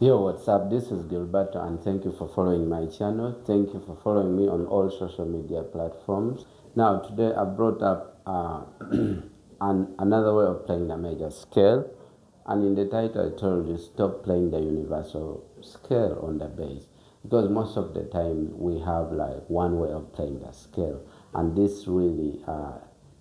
Yo, what's up? This is Gilberto, and thank you for following my channel. Thank you for following me on all social media platforms. Now, today I brought up another way of playing the major scale, and in the title I told you stop playing the universal scale on the bass, because most of the time we have like one way of playing the scale, and this really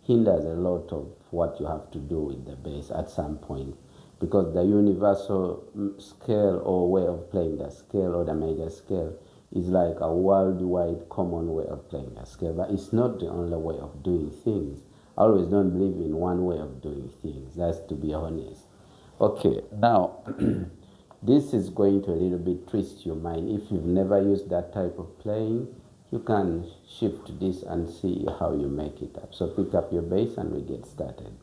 hinders a lot of what you have to do with the bass at some point, because the universal scale or way of playing the scale or the major scale is like a worldwide common way of playing the scale, but it's not the only way of doing things. I always don't believe in one way of doing things, that's to be honest. Okay, now this is going to a little bit twist your mind. If you've never used that type of playing, you can shift this and see how you make it up. So pick up your bass and we get started.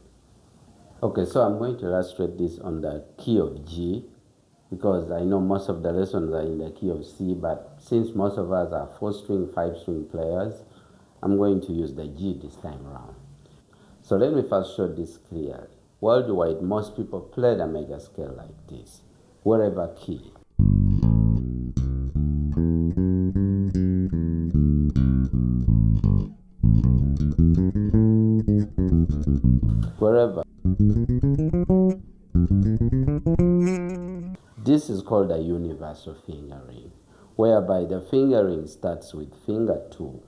Okay, so I'm going to illustrate this on the key of G, because I know most of the lessons are in the key of C, but since most of us are 4-string, 5-string players, I'm going to use the G this time around. So let me first show this clearly. Worldwide, most people play the major scale like this, whatever key. Wherever. This is called a universal fingering, whereby the fingering starts with finger 2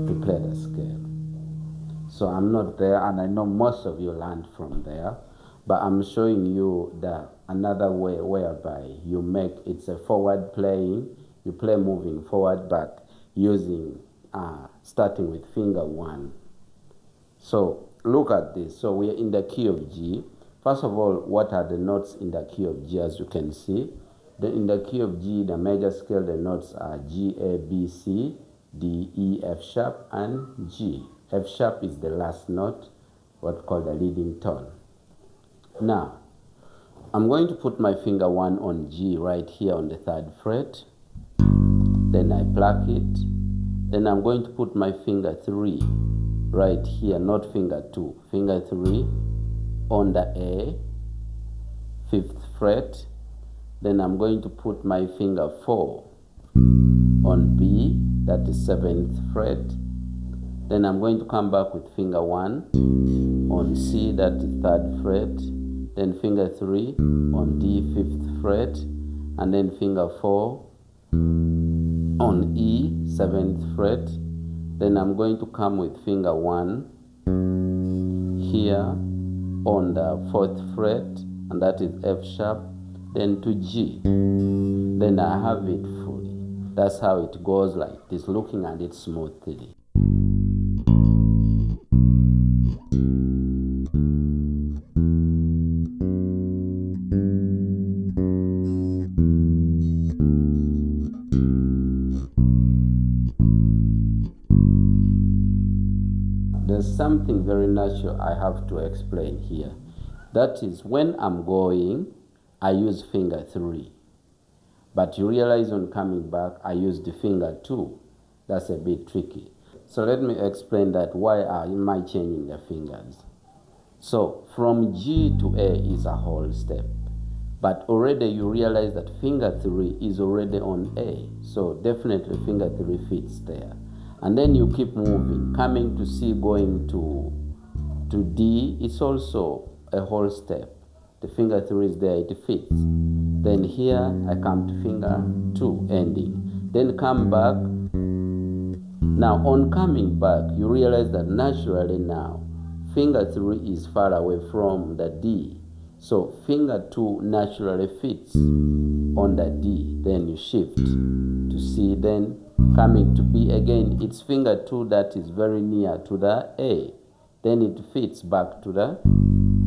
to play the scale. So I'm not there, and I know most of you learned from there, but I'm showing you the another way whereby you make it's a forward playing. You play moving forward, but using starting with finger 1. So look at this. So we are in the key of G. First of all, what are the notes in the key of G? As you can see, in the key of G, the major scale, the notes are G, A, B, C, D, E, F sharp, and G. F sharp is the last note, what's called the leading tone. Now, I'm going to put my finger 1 on G right here on the 3rd fret. Then I pluck it. Then I'm going to put my finger 3 right here, not finger 2, finger 3 on the A, 5th fret. Then I'm going to put my finger 4 on B, that is 7th fret. Then I'm going to come back with finger 1 on C, that is 3rd fret. Then finger 3 on D, 5th fret. And then finger 4 on E, 7th fret. Then I'm going to come with finger 1 here on the 4th fret, and that is F sharp, then to G. Then I have it fully. That's how it goes, like this, looking at it smoothly. There's something very natural I have to explain here. That is, when I'm going, I use finger 3. But you realize on coming back, I use the finger 2. That's a bit tricky. So let me explain that. Why am I changing the fingers? So from G to A is a whole step. But already you realize that finger 3 is already on A. So definitely finger 3 fits there. And then you keep moving, coming to C, going to D, it's also a whole step. The finger 3 is there, it fits. Then here I come to finger 2, ending. Then come back. Now on coming back, you realize that naturally now, finger 3 is far away from the D. So finger 2 naturally fits on the D. Then you shift to C, then coming to B again, it's finger 2 that is very near to the A. Then it fits back to the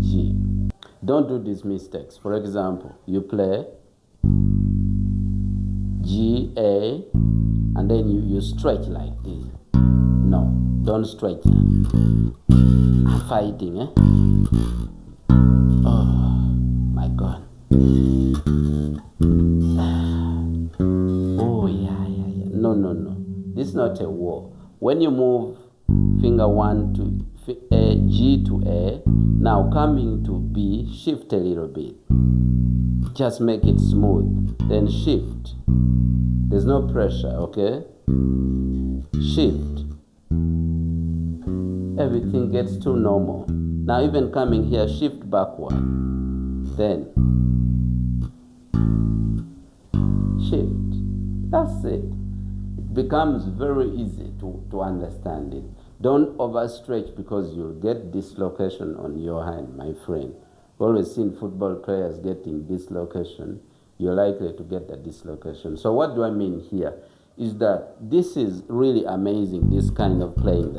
G. Don't do these mistakes. For example, you play G, A, and then you stretch like this. No, don't stretch. I'm fighting, eh? Oh, my God. Oh, yeah. No. This is not a war. When you move finger 1 to G to A, now coming to B, shift a little bit. Just make it smooth. Then shift. There's no pressure, okay? Shift. Everything gets to normal. Now even coming here, shift backward. Then shift. That's it. It becomes very easy to understand it. Don't overstretch because you'll get dislocation on your hand, my friend. We've always seen football players getting dislocation. You're likely to get the dislocation. So what do I mean here? Is that this is really amazing, this kind of playing.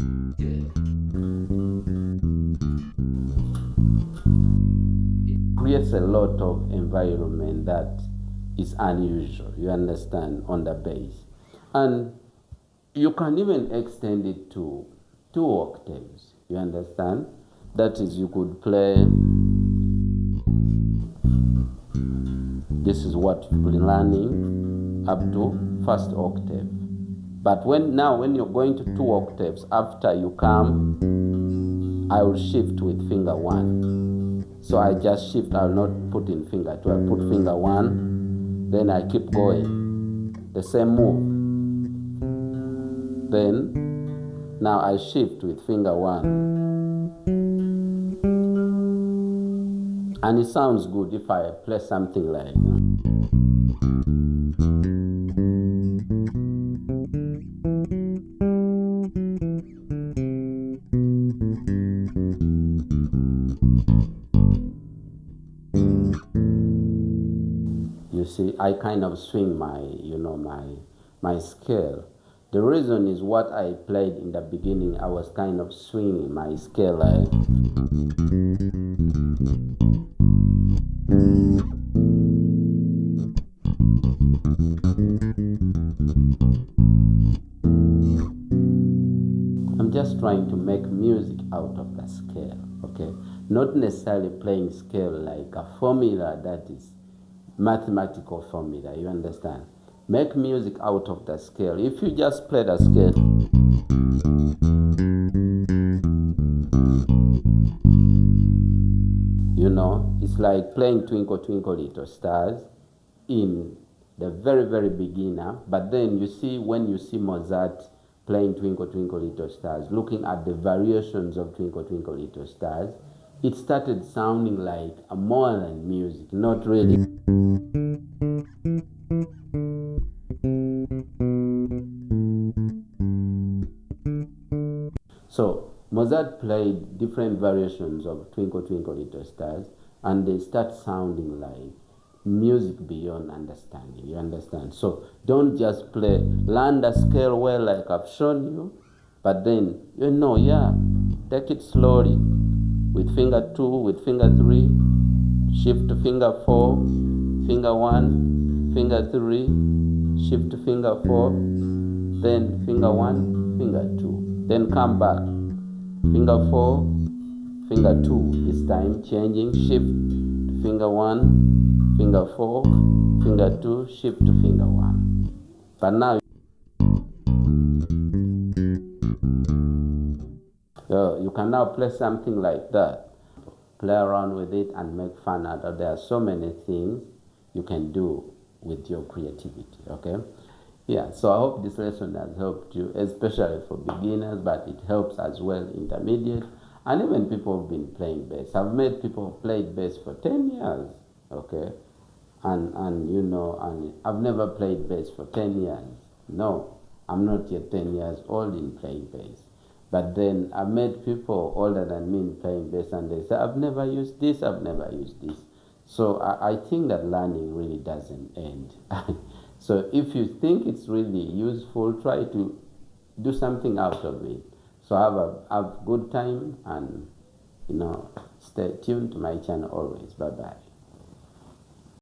It creates a lot of environment that is unusual, you understand, on the bass. And you can even extend it to 2 octaves, you understand? That is, you could play, this is what you've been learning up to 1st octave. But when you're going to 2 octaves, after you come, I will shift with finger 1. So I just shift, I'll not put in finger 2, I put finger 1, then I keep going, the same move. Then, now I shift with finger 1. And it sounds good if I play something like, you see, I kind of swing my scale. The reason is what I played in the beginning, I was kind of swinging my scale like, I'm just trying to make music out of the scale, okay? Not necessarily playing scale like a formula that is mathematical formula, you understand? Make music out of the scale. If you just play the scale, you know, it's like playing Twinkle Twinkle Little Stars in the very, very beginner. But then you see, when you see Mozart playing Twinkle Twinkle Little Stars, looking at the variations of Twinkle Twinkle Little Stars, it started sounding like a modern music, not really. So Mozart played different variations of Twinkle Twinkle Little Stars, and they start sounding like music beyond understanding, you understand? So don't just play, learn the scale well like I've shown you, but then, you know, yeah, take it slowly, with finger 2, with finger 3, shift to finger 4, finger 1, finger 3, shift to finger 4, then finger 1, finger 2, then come back, finger 4, finger 2, this time changing, shift to finger 1, finger 4, finger 2, shift to finger 1. But now, you can now play something like that. Play around with it and make fun out of it. There are so many things you can do with your creativity, okay? Yeah, so I hope this lesson has helped you, especially for beginners, but it helps as well intermediate, and even people who've been playing bass. I've met people who played bass for 10 years, okay? And you know, and I've never played bass for 10 years. No, I'm not yet 10 years old in playing bass. But then I've met people older than me in playing bass, and they say, I've never used this, I've never used this. So I think that learning really doesn't end. So if you think it's really useful, try to do something out of it. So have a good time, and, you know, stay tuned to my channel always. Bye-bye.